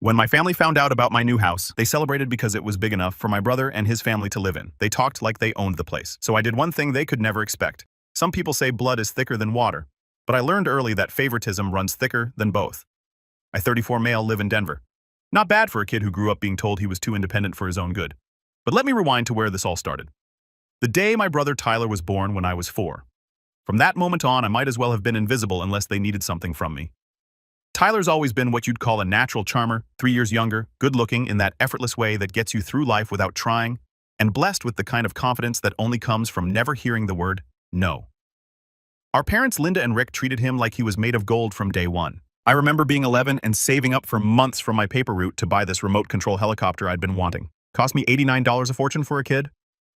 When my family found out about my new house, they celebrated because it was big enough for my brother and his family to live in. They talked like they owned the place. So I did one thing they could never expect. Some people say blood is thicker than water, but I learned early that favoritism runs thicker than both. I, 34 male, live in Denver. Not bad for a kid who grew up being told he was too independent for his own good. But let me rewind to where this all started. The day my brother Tyler was born when I was 4. From that moment on, I might as well have been invisible unless they needed something from me. Tyler's always been what you'd call a natural charmer, 3 years younger, good-looking in that effortless way that gets you through life without trying, and blessed with the kind of confidence that only comes from never hearing the word no. Our parents Linda and Rick treated him like he was made of gold from day one. I remember being 11 and saving up for months from my paper route to buy this remote control helicopter I'd been wanting. Cost me $89 a fortune for a kid.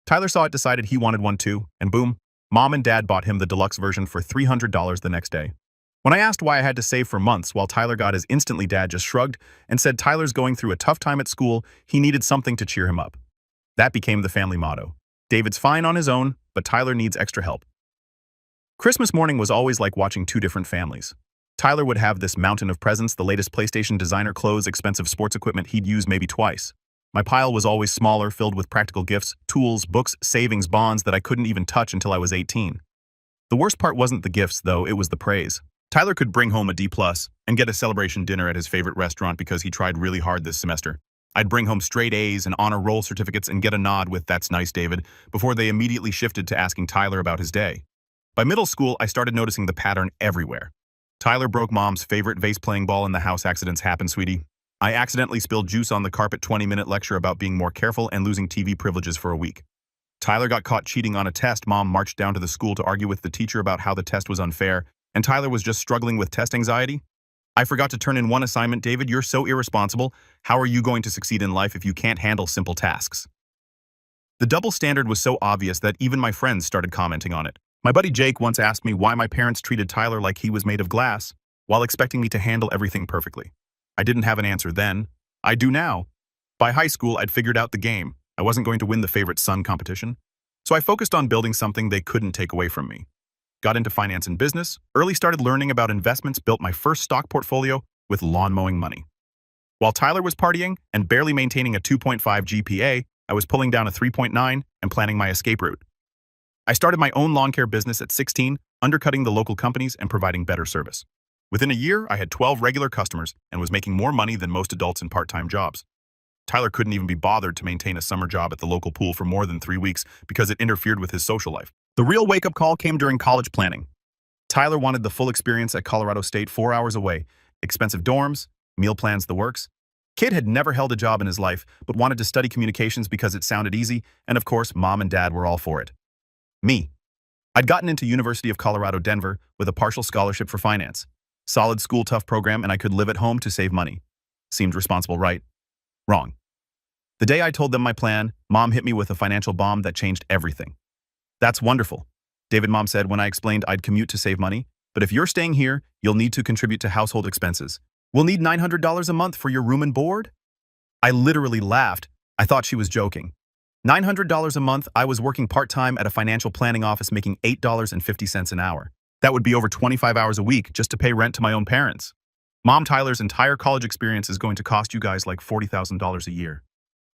Tyler saw it, decided he wanted one too, and boom, Mom and Dad bought him the deluxe version for $300 the next day. When I asked why I had to save for months while Tyler got his instantly, Dad just shrugged and said Tyler's going through a tough time at school, he needed something to cheer him up. That became the family motto. David's fine on his own, but Tyler needs extra help. Christmas morning was always like watching two different families. Tyler would have this mountain of presents, the latest PlayStation, designer clothes, expensive sports equipment he'd use maybe twice. My pile was always smaller, filled with practical gifts, tools, books, savings, bonds that I couldn't even touch until I was 18. The worst part wasn't the gifts, though, it was the praise. Tyler could bring home a D+ and get a celebration dinner at his favorite restaurant because he tried really hard this semester. I'd bring home straight A's and honor roll certificates and get a nod with "That's nice, David," before they immediately shifted to asking Tyler about his day. By middle school, I started noticing the pattern everywhere. Tyler broke Mom's favorite vase-playing ball in the house. Accidents happen, sweetie. I accidentally spilled juice on the carpet. 20-minute lecture about being more careful and losing TV privileges for a week. Tyler got caught cheating on a test. Mom marched down to the school to argue with the teacher about how the test was unfair, and Tyler was just struggling with test anxiety. I forgot to turn in one assignment. David, you're so irresponsible. How are you going to succeed in life if you can't handle simple tasks? The double standard was so obvious that even my friends started commenting on it. My buddy Jake once asked me why my parents treated Tyler like he was made of glass, while expecting me to handle everything perfectly. I didn't have an answer then. I do now. By high school, I'd figured out the game. I wasn't going to win the favorite son competition. So I focused on building something they couldn't take away from me. Got into finance and business, early started learning about investments, built my first stock portfolio with lawn mowing money. While Tyler was partying and barely maintaining a 2.5 GPA, I was pulling down a 3.9 and planning my escape route. I started my own lawn care business at 16, undercutting the local companies and providing better service. Within a year, I had 12 regular customers and was making more money than most adults in part-time jobs. Tyler couldn't even be bothered to maintain a summer job at the local pool for more than 3 weeks because it interfered with his social life. The real wake-up call came during college planning. Tyler wanted the full experience at Colorado State, 4 hours away. Expensive dorms, meal plans, the works. Kid had never held a job in his life, but wanted to study communications because it sounded easy, and of course, Mom and Dad were all for it. Me. I'd gotten into University of Colorado, Denver, with a partial scholarship for finance. Solid school, tough program, and I could live at home to save money. Seemed responsible, right? Wrong. The day I told them my plan, Mom hit me with a financial bomb that changed everything. That's wonderful, David, Mom said when I explained I'd commute to save money, but if you're staying here, you'll need to contribute to household expenses. We'll need $900 a month for your room and board? I literally laughed. I thought she was joking. $900 a month. I was working part-time at a financial planning office making $8.50 an hour. That would be over 25 hours a week just to pay rent to my own parents. Mom, Tyler's entire college experience is going to cost you guys like $40,000 a year.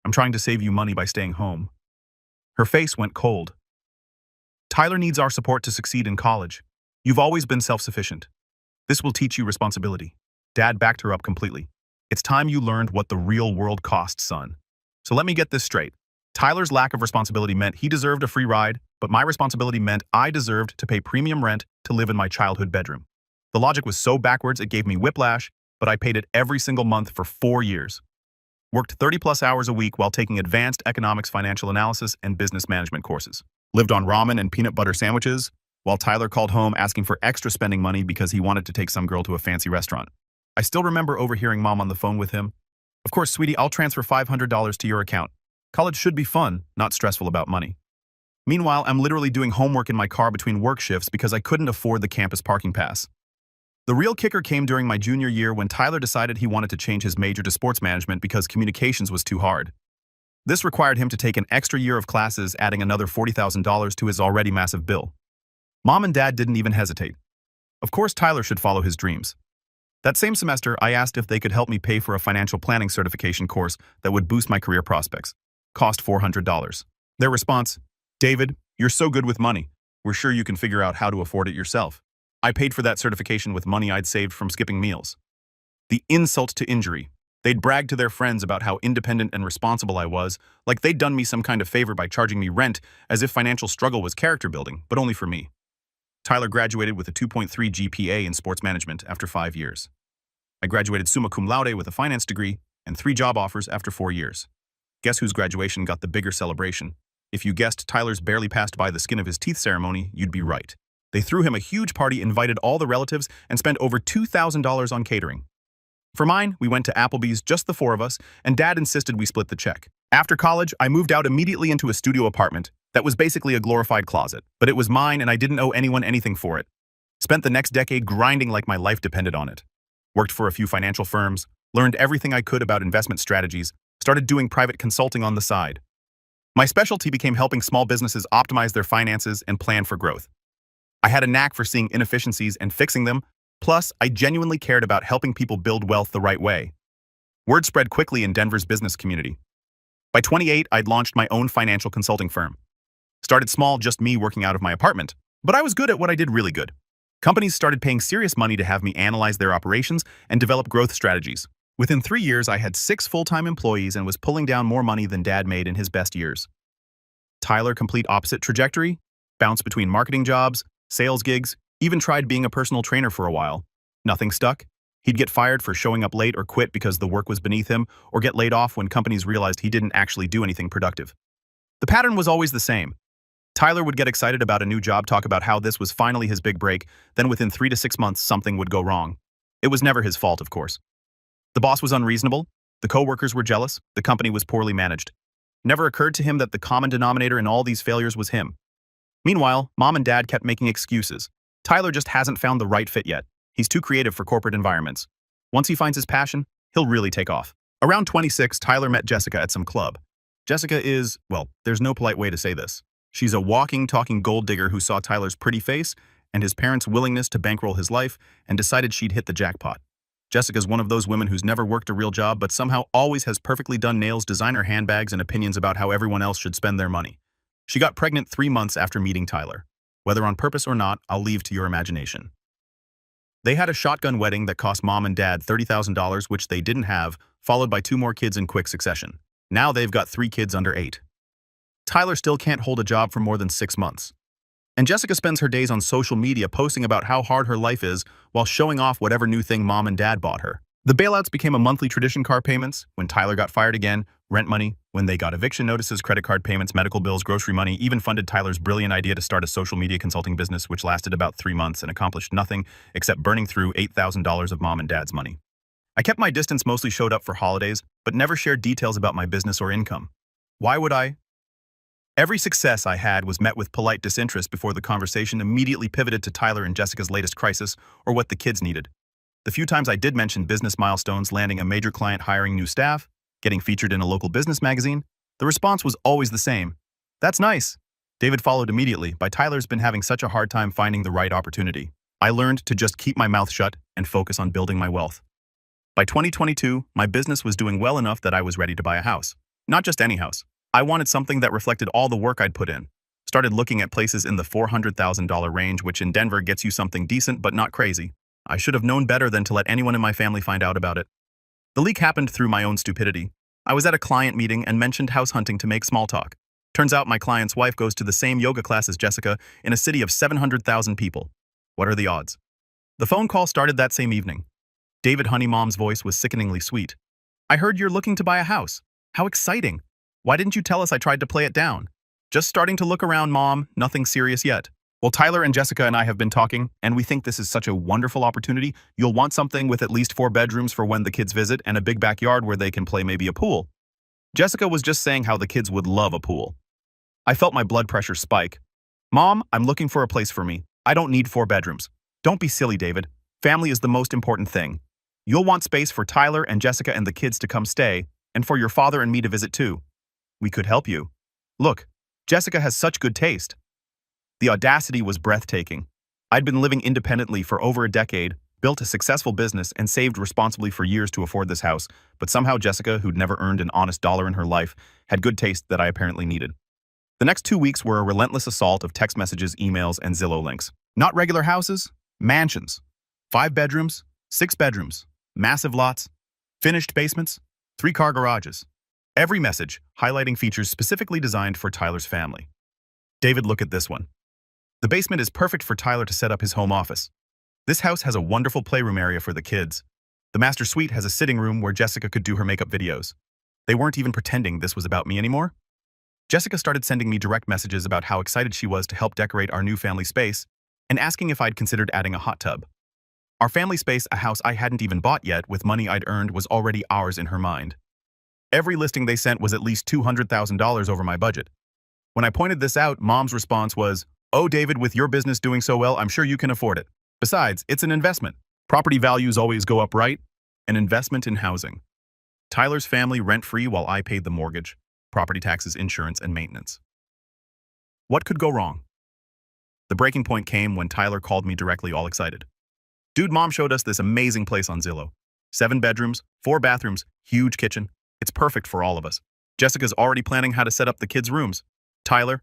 I'm trying to save you money by staying home. Her face went cold. Tyler needs our support to succeed in college. You've always been self-sufficient. This will teach you responsibility. Dad backed her up completely. It's time you learned what the real world costs, son. So let me get this straight. Tyler's lack of responsibility meant he deserved a free ride, but my responsibility meant I deserved to pay premium rent to live in my childhood bedroom. The logic was so backwards it gave me whiplash, but I paid it every single month for 4 years. Worked 30+ hours a week while taking advanced economics, financial analysis, and business management courses. Lived on ramen and peanut butter sandwiches, while Tyler called home asking for extra spending money because he wanted to take some girl to a fancy restaurant. I still remember overhearing Mom on the phone with him. Of course, sweetie, I'll transfer $500 to your account. College should be fun, not stressful about money. Meanwhile, I'm literally doing homework in my car between work shifts because I couldn't afford the campus parking pass. The real kicker came during my junior year when Tyler decided he wanted to change his major to sports management because communications was too hard. This required him to take an extra year of classes, adding another $40,000 to his already massive bill. Mom and Dad didn't even hesitate. Of course, Tyler should follow his dreams. That same semester, I asked if they could help me pay for a financial planning certification course that would boost my career prospects. Cost $400. Their response, "David, you're so good with money. We're sure you can figure out how to afford it yourself." I paid for that certification with money I'd saved from skipping meals. The insult to injury. They'd brag to their friends about how independent and responsible I was, like they'd done me some kind of favor by charging me rent, as if financial struggle was character building, but only for me. Tyler graduated with a 2.3 GPA in sports management after 5 years. I graduated summa cum laude with a finance degree and 3 job offers after 4 years. Guess whose graduation got the bigger celebration? If you guessed Tyler's barely passed by the skin of his teeth ceremony, you'd be right. They threw him a huge party, invited all the relatives, and spent over $2,000 on catering. For mine, we went to Applebee's, just the 4 of us, and Dad insisted we split the check. After college, I moved out immediately into a studio apartment that was basically a glorified closet, but it was mine and I didn't owe anyone anything for it. Spent the next decade grinding like my life depended on it. Worked for a few financial firms, learned everything I could about investment strategies, started doing private consulting on the side. My specialty became helping small businesses optimize their finances and plan for growth. I had a knack for seeing inefficiencies and fixing them, plus I genuinely cared about helping people build wealth the right way. Word spread quickly in Denver's business community. By 28, I'd launched my own financial consulting firm. Started small, just me working out of my apartment, but I was good at what I did really good. Companies started paying serious money to have me analyze their operations and develop growth strategies. Within 3 years, I had 6 full-time employees and was pulling down more money than Dad made in his best years. Tyler, complete opposite trajectory, bounced between marketing jobs, sales gigs, even tried being a personal trainer for a while. Nothing stuck. He'd get fired for showing up late or quit because the work was beneath him, or get laid off when companies realized he didn't actually do anything productive. The pattern was always the same. Tyler would get excited about a new job, talk about how this was finally his big break, then within 3 to 6 months something would go wrong. It was never his fault, of course. The boss was unreasonable, the co-workers were jealous, the company was poorly managed. Never occurred to him that the common denominator in all these failures was him. Meanwhile, Mom and Dad kept making excuses. Tyler just hasn't found the right fit yet. He's too creative for corporate environments. Once he finds his passion, he'll really take off. Around 26, Tyler met Jessica at some club. Jessica is, well, there's no polite way to say this. She's a walking, talking gold digger who saw Tyler's pretty face and his parents' willingness to bankroll his life and decided she'd hit the jackpot. Jessica's one of those women who's never worked a real job but somehow always has perfectly done nails, designer handbags, and opinions about how everyone else should spend their money. She got pregnant 3 months after meeting Tyler. Whether on purpose or not, I'll leave to your imagination. They had a shotgun wedding that cost Mom and Dad $30,000, which they didn't have, followed by 2 more kids in quick succession. Now they've got 3 kids under 8. Tyler still can't hold a job for more than 6 months. And Jessica spends her days on social media posting about how hard her life is while showing off whatever new thing Mom and Dad bought her. The bailouts became a monthly tradition: car payments, when Tyler got fired again, rent money, when they got eviction notices, credit card payments, medical bills, grocery money, even funded Tyler's brilliant idea to start a social media consulting business, which lasted about 3 months and accomplished nothing except burning through $8,000 of Mom and Dad's money. I kept my distance, mostly showed up for holidays, but never shared details about my business or income. Why would I? Every success I had was met with polite disinterest before the conversation immediately pivoted to Tyler and Jessica's latest crisis, or what the kids needed. The few times I did mention business milestones, landing a major client, hiring new staff, getting featured in a local business magazine, the response was always the same. "That's nice." David followed immediately, "But Tyler's been having such a hard time finding the right opportunity." I learned to just keep my mouth shut and focus on building my wealth. By 2022, my business was doing well enough that I was ready to buy a house. Not just any house. I wanted something that reflected all the work I'd put in. Started looking at places in the $400,000 range, which in Denver gets you something decent but not crazy. I should have known better than to let anyone in my family find out about it. The leak happened through my own stupidity. I was at a client meeting and mentioned house hunting to make small talk. Turns out my client's wife goes to the same yoga class as Jessica in a city of 700,000 people. What are the odds? The phone call started that same evening. David Honeymom's voice was sickeningly sweet. "I heard you're looking to buy a house. How exciting. Why didn't you tell us?" I tried to play it down. "Just starting to look around, Mom. Nothing serious yet." "Well, Tyler and Jessica and I have been talking, and we think this is such a wonderful opportunity. You'll want something with at least 4 bedrooms for when the kids visit and a big backyard where they can play, maybe a pool." Jessica was just saying how the kids would love a pool. I felt my blood pressure spike. "Mom, I'm looking for a place for me. I don't need 4 bedrooms. Don't be silly, David. Family is the most important thing. You'll want space for Tyler and Jessica and the kids to come stay, and for your father and me to visit too. We could help you. Look, Jessica has such good taste." The audacity was breathtaking. I'd been living independently for over a decade, built a successful business, and saved responsibly for years to afford this house, but somehow Jessica, who'd never earned an honest dollar in her life, had good taste that I apparently needed. The next 2 weeks were a relentless assault of text messages, emails, and Zillow links. Not regular houses, mansions. 5 bedrooms, 6 bedrooms, massive lots, finished basements, 3-car garages. Every message highlighting features specifically designed for Tyler's family. David, look at this one. The basement is perfect for Tyler to set up his home office. This house has a wonderful playroom area for the kids. The master suite has a sitting room where Jessica could do her makeup videos. They weren't even pretending this was about me anymore. Jessica started sending me direct messages about how excited she was to help decorate our new family space and asking if I'd considered adding a hot tub. Our family space, a house I hadn't even bought yet with money I'd earned, was already ours in her mind. Every listing they sent was at least $200,000 over my budget. When I pointed this out, Mom's response was, "Oh, David, with your business doing so well, I'm sure you can afford it. Besides, it's an investment. Property values always go up, right? An investment in housing." Tyler's family rent-free while I paid the mortgage, property taxes, insurance, and maintenance. What could go wrong? The breaking point came when Tyler called me directly, all excited. "Dude, Mom showed us this amazing place on Zillow. 7 bedrooms, 4 bathrooms, huge kitchen. It's perfect for all of us. Jessica's already planning how to set up the kids' rooms. Tyler,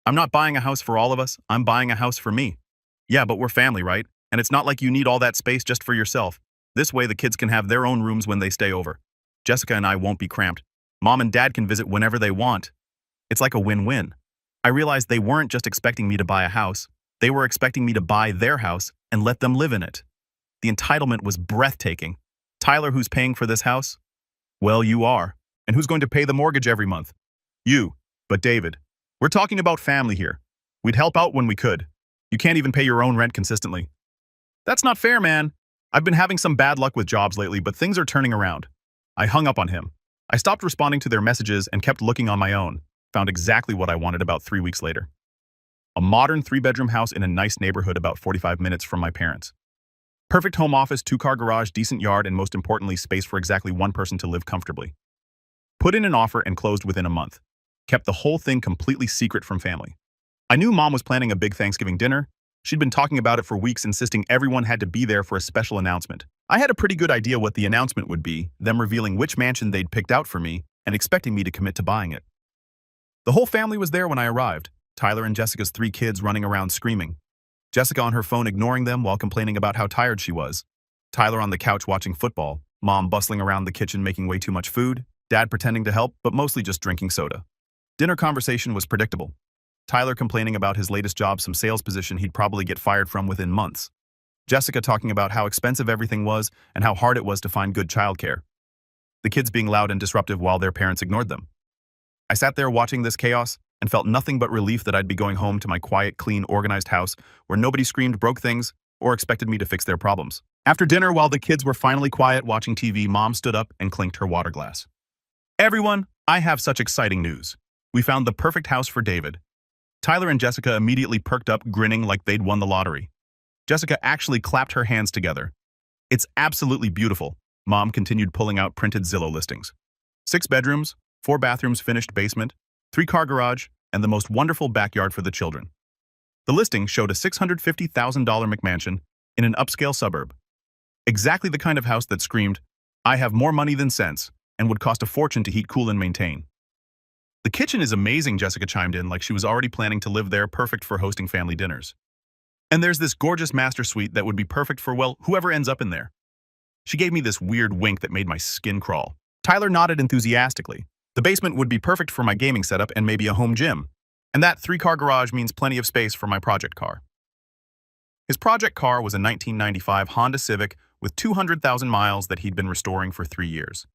I'm not buying a house for all of us, I'm buying a house for me. Yeah, but we're family, right? And it's not like you need all that space just for yourself. This way the kids can have their own rooms when they stay over. Jessica and I won't be cramped. Mom and Dad can visit whenever they want. It's like a win-win." I realized they weren't just expecting me to buy a house, they were expecting me to buy their house and let them live in it. The entitlement was breathtaking. Tyler, who's paying for this house? Well, you are. And who's going to pay the mortgage every month? You. But David, we're talking about family here. We'd help out when we could. You can't even pay your own rent consistently. That's not fair, man. I've been having some bad luck with jobs lately, but things are turning around. I hung up on him. I stopped responding to their messages and kept looking on my own. Found exactly what I wanted about 3 weeks later. A modern 3-bedroom house in a nice neighborhood about 45 minutes from my parents. Perfect home office, 2-car garage, decent yard, and most importantly, space for exactly one person to live comfortably. Put in an offer and closed within a month. Kept the whole thing completely secret from family. I knew Mom was planning a big Thanksgiving dinner. She'd been talking about it for weeks, insisting everyone had to be there for a special announcement. I had a pretty good idea what the announcement would be, them revealing which mansion they'd picked out for me and expecting me to commit to buying it. The whole family was there when I arrived, Tyler and Jessica's 3 kids running around screaming. Jessica on her phone ignoring them while complaining about how tired she was. Tyler on the couch watching football, Mom bustling around the kitchen making way too much food, Dad pretending to help but mostly just drinking soda. Dinner conversation was predictable. Tyler complaining about his latest job, some sales position he'd probably get fired from within months. Jessica talking about how expensive everything was and how hard it was to find good childcare. The kids being loud and disruptive while their parents ignored them. I sat there watching this chaos and felt nothing but relief that I'd be going home to my quiet, clean, organized house where nobody screamed, broke things, or expected me to fix their problems. After dinner, while the kids were finally quiet watching TV, Mom stood up and clinked her water glass. "Everyone, I have such exciting news. We found the perfect house for David." Tyler and Jessica immediately perked up, grinning like they'd won the lottery. Jessica actually clapped her hands together. "It's absolutely beautiful," Mom continued pulling out printed Zillow listings. 6 bedrooms, 4 bathrooms, finished basement, 3-car garage, and the most wonderful backyard for the children. The listing showed a $650,000 McMansion in an upscale suburb. Exactly the kind of house that screamed, "I have more money than sense," and would cost a fortune to heat, cool, and maintain. "The kitchen is amazing," Jessica chimed in like she was already planning to live there, perfect for hosting family dinners. "And there's this gorgeous master suite that would be perfect for, well, whoever ends up in there." She gave me this weird wink that made my skin crawl. Tyler nodded enthusiastically. "The basement would be perfect for my gaming setup and maybe a home gym. And that 3-car garage means plenty of space for my project car." His project car was a 1995 Honda Civic with 200,000 miles that he'd been restoring for 3 years.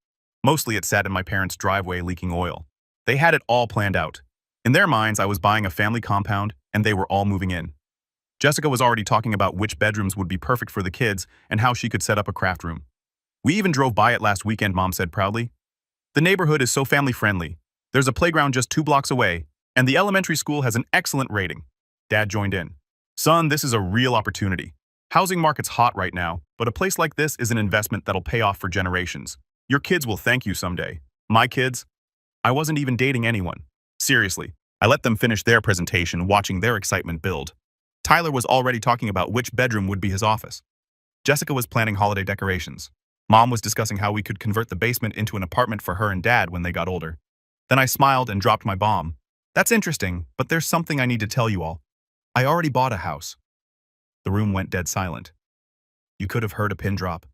Mostly it sat in my parents' driveway leaking oil. They had it all planned out. In their minds, I was buying a family compound, and they were all moving in. Jessica was already talking about which bedrooms would be perfect for the kids and how she could set up a craft room. "We even drove by it last weekend," Mom said proudly. "The neighborhood is so family-friendly. There's a playground just 2 blocks away, and the elementary school has an excellent rating." Dad joined in. "Son, this is a real opportunity. Housing market's hot right now, but a place like this is an investment that'll pay off for generations. Your kids will thank you someday." My kids? I wasn't even dating anyone. Seriously, I let them finish their presentation, watching their excitement build. Tyler was already talking about which bedroom would be his office. Jessica was planning holiday decorations. Mom was discussing how we could convert the basement into an apartment for her and Dad when they got older. Then I smiled and dropped my bomb. That's interesting, but there's something I need to tell you all. I already bought a house. The room went dead silent. You could have heard a pin drop.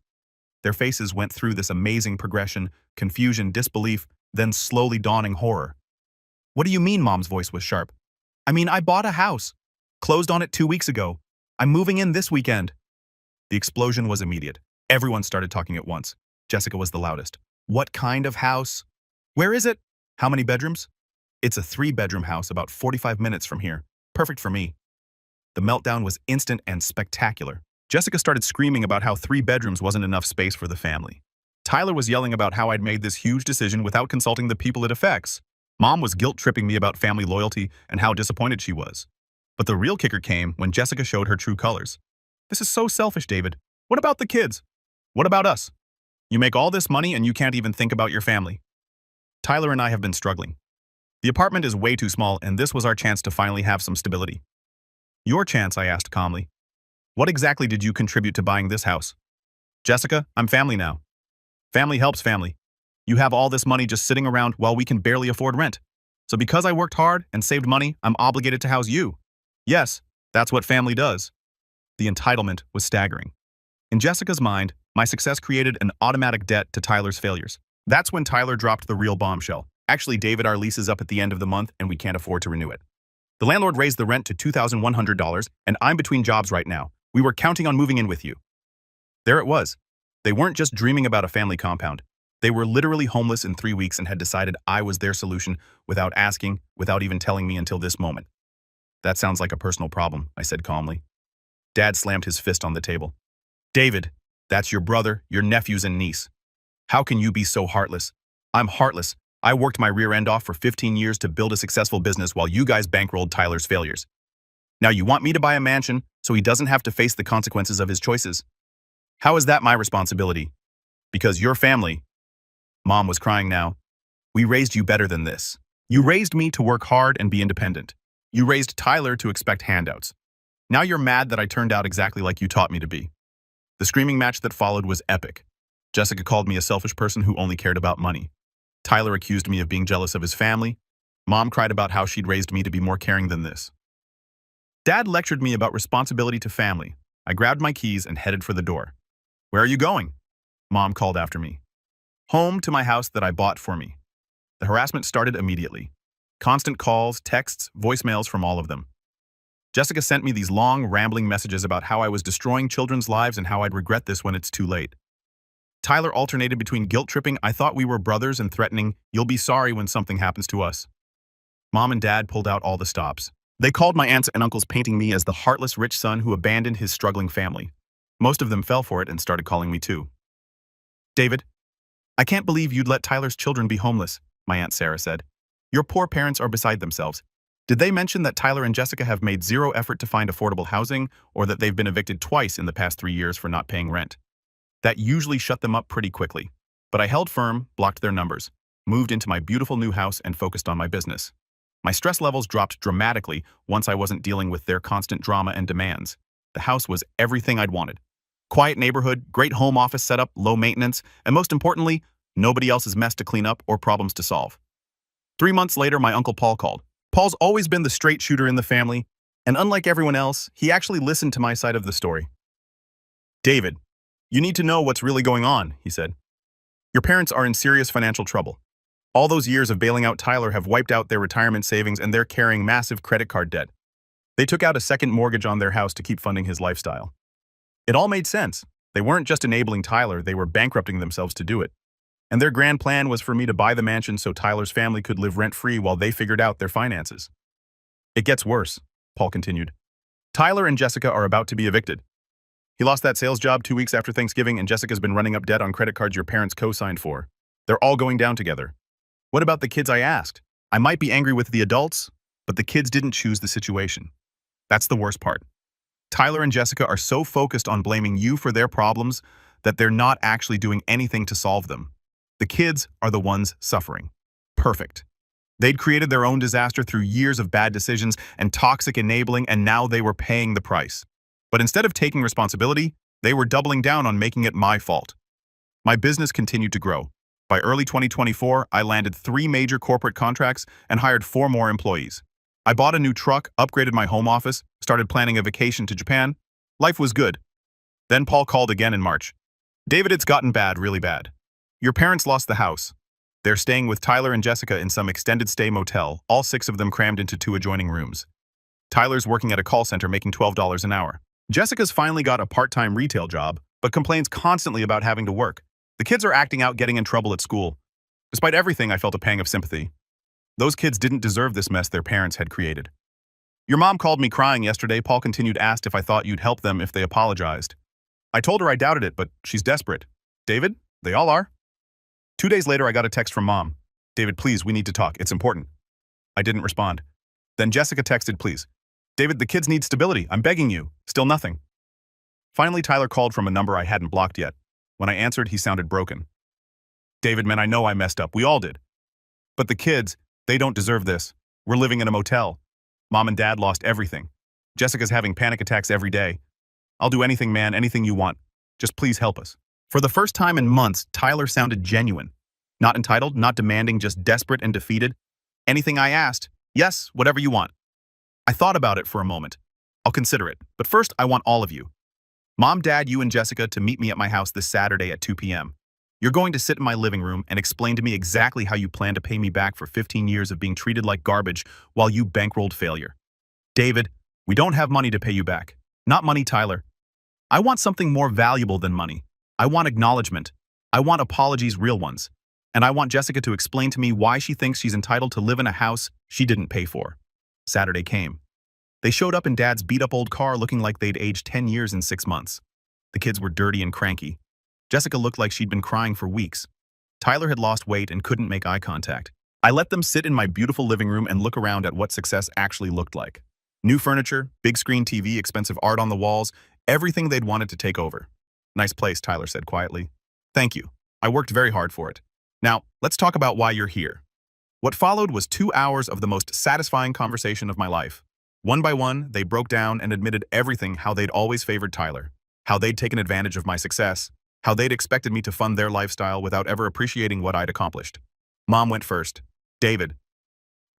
Their faces went through this amazing progression, confusion, disbelief, then slowly dawning horror. What do you mean? Mom's voice was sharp. I mean, I bought a house. Closed on it 2 weeks ago. I'm moving in this weekend. The explosion was immediate. Everyone started talking at once. Jessica was the loudest. What kind of house? Where is it? How many bedrooms? It's a 3-bedroom house about 45 minutes from here. Perfect for me. The meltdown was instant and spectacular. Jessica started screaming about how 3 bedrooms wasn't enough space for the family. Tyler was yelling about how I'd made this huge decision without consulting the people it affects. Mom was guilt-tripping me about family loyalty and how disappointed she was. But the real kicker came when Jessica showed her true colors. This is so selfish, David. What about the kids? What about us? You make all this money and you can't even think about your family. Tyler and I have been struggling. The apartment is way too small and this was our chance to finally have some stability. Your chance, I asked calmly. What exactly did you contribute to buying this house? Jessica, I'm family now. Family helps family. You have all this money just sitting around while we can barely afford rent. So because I worked hard and saved money, I'm obligated to house you. Yes, that's what family does. The entitlement was staggering. In Jessica's mind, my success created an automatic debt to Tyler's failures. That's when Tyler dropped the real bombshell. Actually, David, our lease is up at the end of the month and we can't afford to renew it. The landlord raised the rent to $2,100 and I'm between jobs right now. We were counting on moving in with you. There it was. They weren't just dreaming about a family compound. They were literally homeless in 3 weeks and had decided I was their solution without asking, without even telling me until this moment. That sounds like a personal problem, I said calmly. Dad slammed his fist on the table. David, that's your brother, your nephews and niece. How can you be so heartless? I'm heartless. I worked my rear end off for 15 years to build a successful business while you guys bankrolled Tyler's failures. Now you want me to buy a mansion so he doesn't have to face the consequences of his choices. How is that my responsibility? Because your family, Mom was crying now, we raised you better than this. You raised me to work hard and be independent. You raised Tyler to expect handouts. Now you're mad that I turned out exactly like you taught me to be. The screaming match that followed was epic. Jessica called me a selfish person who only cared about money. Tyler accused me of being jealous of his family. Mom cried about how she'd raised me to be more caring than this. Dad lectured me about responsibility to family. I grabbed my keys and headed for the door. Where are you going? Mom called after me. Home to my house that I bought for me. The harassment started immediately. Constant calls, texts, voicemails from all of them. Jessica sent me these long, rambling messages about how I was destroying children's lives and how I'd regret this when it's too late. Tyler alternated between guilt-tripping, I thought we were brothers, and threatening, you'll be sorry when something happens to us. Mom and Dad pulled out all the stops. They called my aunts and uncles, painting me as the heartless rich son who abandoned his struggling family. Most of them fell for it and started calling me too. David, I can't believe you'd let Tyler's children be homeless, my Aunt Sarah said. Your poor parents are beside themselves. Did they mention that Tyler and Jessica have made zero effort to find affordable housing, or that they've been evicted twice in the past 3 years for not paying rent? That usually shut them up pretty quickly. But I held firm, blocked their numbers, moved into my beautiful new house and focused on my business. My stress levels dropped dramatically once I wasn't dealing with their constant drama and demands. The house was everything I'd wanted. Quiet neighborhood, great home office setup, low maintenance, and most importantly, nobody else's mess to clean up or problems to solve. 3 months later, my Uncle Paul called. Paul's always been the straight shooter in the family, and unlike everyone else, he actually listened to my side of the story. David, you need to know what's really going on, he said. Your parents are in serious financial trouble. All those years of bailing out Tyler have wiped out their retirement savings and they're carrying massive credit card debt. They took out a second mortgage on their house to keep funding his lifestyle. It all made sense. They weren't just enabling Tyler, they were bankrupting themselves to do it. And their grand plan was for me to buy the mansion so Tyler's family could live rent-free while they figured out their finances. It gets worse, Paul continued. Tyler and Jessica are about to be evicted. He lost that sales job 2 weeks after Thanksgiving, and Jessica's been running up debt on credit cards your parents co-signed for. They're all going down together. What about the kids, I asked? I might be angry with the adults, but the kids didn't choose the situation. That's the worst part. Tyler and Jessica are so focused on blaming you for their problems that they're not actually doing anything to solve them. The kids are the ones suffering. Perfect. They'd created their own disaster through years of bad decisions and toxic enabling, and now they were paying the price. But instead of taking responsibility, They were doubling down on making it my fault. My business continued to grow. By early 2024, I landed 3 major corporate contracts and hired 4 more employees. I bought a new truck, upgraded my home office, started planning a vacation to Japan. Life was good. Then Paul called again in March. David, it's gotten bad, really bad. Your parents lost the house. They're staying with Tyler and Jessica in some extended stay motel, all 6 of them crammed into 2 adjoining rooms. Tyler's working at a call center making $12 an hour. Jessica's finally got a part-time retail job, but complains constantly about having to work. The kids are acting out, getting in trouble at school. Despite everything, I felt a pang of sympathy. Those kids didn't deserve this mess their parents had created. Your mom called me crying yesterday. Paul continued, asked if I thought you'd help them if they apologized. I told her I doubted it, but she's desperate. David, they all are. 2 days later, I got a text from Mom. David, please, we need to talk. It's important. I didn't respond. Then Jessica texted, please. David, the kids need stability. I'm begging you. Still nothing. Finally, Tyler called from a number I hadn't blocked yet. When I answered, he sounded broken. David, man, I know I messed up. We all did. But the kids, they don't deserve this. We're living in a motel. Mom and Dad lost everything. Jessica's having panic attacks every day. I'll do anything, man, anything you want. Just please help us. For the first time in months, Tyler sounded genuine. Not entitled, not demanding, just desperate and defeated. Anything I asked, yes, whatever you want. I thought about it for a moment. I'll consider it, but first I want all of you. Mom, Dad, you and Jessica to meet me at my house this Saturday at 2 p.m. You're going to sit in my living room and explain to me exactly how you plan to pay me back for 15 years of being treated like garbage while you bankrolled failure. David, we don't have money to pay you back. Not money, Tyler. I want something more valuable than money. I want acknowledgement. I want apologies, real ones. And I want Jessica to explain to me why she thinks she's entitled to live in a house she didn't pay for. Saturday came. They showed up in Dad's beat-up old car looking like they'd aged 10 years in 6 months. The kids were dirty and cranky. Jessica looked like she'd been crying for weeks. Tyler had lost weight and couldn't make eye contact. I let them sit in my beautiful living room and look around at what success actually looked like. New furniture, big screen TV, expensive art on the walls, everything they'd wanted to take over. Nice place, Tyler said quietly. Thank you. I worked very hard for it. Now, let's talk about why you're here. What followed was 2 hours of the most satisfying conversation of my life. One by one, they broke down and admitted everything, how they'd always favored Tyler, how they'd taken advantage of my success, how they'd expected me to fund their lifestyle without ever appreciating what I'd accomplished. Mom went first. David,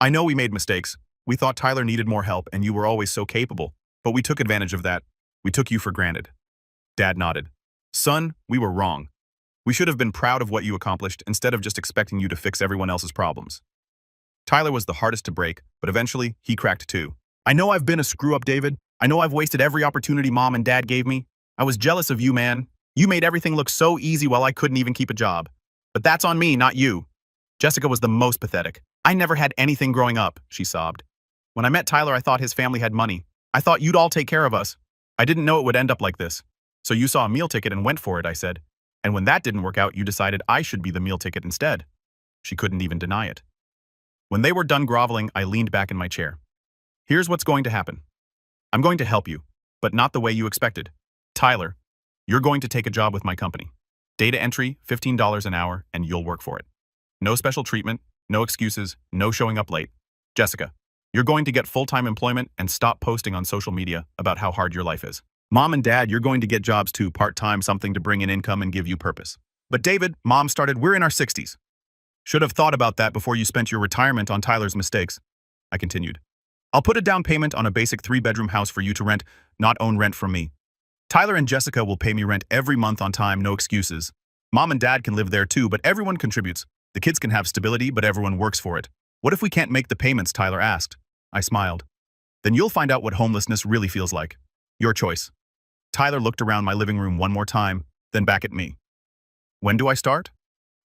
I know we made mistakes. We thought Tyler needed more help and you were always so capable, but we took advantage of that. We took you for granted. Dad nodded. Son, we were wrong. We should have been proud of what you accomplished instead of just expecting you to fix everyone else's problems. Tyler was the hardest to break, but eventually he cracked too. I know I've been a screw-up, David. I know I've wasted every opportunity Mom and Dad gave me. I was jealous of you, man. You made everything look so easy while I couldn't even keep a job. But that's on me, not you. Jessica was the most pathetic. I never had anything growing up, she sobbed. When I met Tyler, I thought his family had money. I thought you'd all take care of us. I didn't know it would end up like this. So you saw a meal ticket and went for it, I said. And when that didn't work out, you decided I should be the meal ticket instead. She couldn't even deny it. When they were done groveling, I leaned back in my chair. Here's what's going to happen. I'm going to help you, but not the way you expected. Tyler, you're going to take a job with my company. Data entry, $15 an hour, and you'll work for it. No special treatment, no excuses, no showing up late. Jessica, you're going to get full-time employment and stop posting on social media about how hard your life is. Mom and Dad, you're going to get jobs too, part-time, something to bring in income and give you purpose. But David, Mom started, we're in our 60s. Should have thought about that before you spent your retirement on Tyler's mistakes. I continued. I'll put a down payment on a basic 3-bedroom house for you to rent, not own rent from me. Tyler and Jessica will pay me rent every month on time, no excuses. Mom and Dad can live there too, but everyone contributes. The kids can have stability, but everyone works for it. What if we can't make the payments? Tyler asked. I smiled. Then you'll find out what homelessness really feels like. Your choice. Tyler looked around my living room one more time, then back at me. When do I start?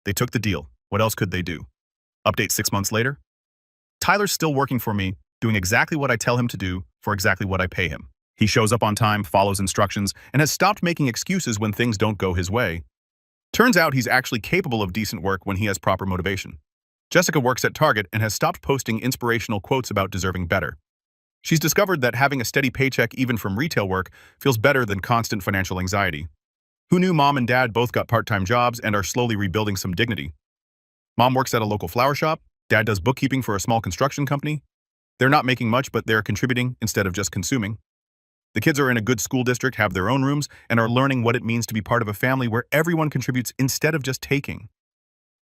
They took the deal. What else could they do? Update 6 months later? Tyler's still working for me, doing exactly what I tell him to do for exactly what I pay him. He shows up on time, follows instructions, and has stopped making excuses when things don't go his way. Turns out he's actually capable of decent work when he has proper motivation. Jessica works at Target and has stopped posting inspirational quotes about deserving better. She's discovered that having a steady paycheck even from retail work feels better than constant financial anxiety. Who knew Mom and Dad both got part-time jobs and are slowly rebuilding some dignity? Mom works at a local flower shop. Dad does bookkeeping for a small construction company. They're not making much, but they're contributing instead of just consuming. The kids are in a good school district, have their own rooms, and are learning what it means to be part of a family where everyone contributes instead of just taking.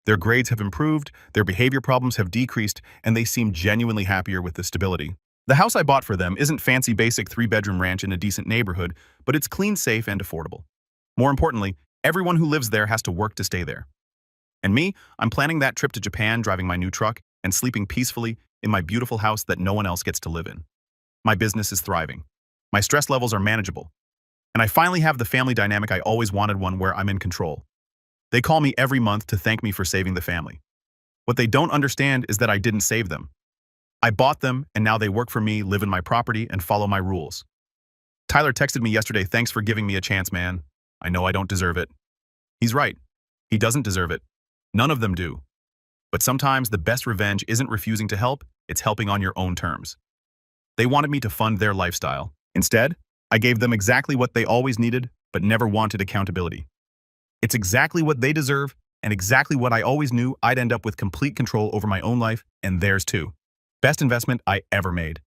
Their grades have improved, their behavior problems have decreased, and they seem genuinely happier with the stability. The house I bought for them isn't fancy basic three-bedroom ranch in a decent neighborhood, but it's clean, safe, and affordable. More importantly, everyone who lives there has to work to stay there. And me, I'm planning that trip to Japan driving my new truck and sleeping peacefully in my beautiful house that no one else gets to live in. My business is thriving. My stress levels are manageable. And I finally have the family dynamic I always wanted, one where I'm in control. They call me every month to thank me for saving the family. What they don't understand is that I didn't save them. I bought them, and now they work for me, live in my property, and follow my rules. Tyler texted me yesterday, "Thanks for giving me a chance, man. I know I don't deserve it." He's right. He doesn't deserve it. None of them do. But sometimes the best revenge isn't refusing to help, it's helping on your own terms. They wanted me to fund their lifestyle. Instead, I gave them exactly what they always needed, but never wanted accountability. It's exactly what they deserve, and exactly what I always knew. I'd end up with complete control over my own life, and theirs too. Best investment I ever made.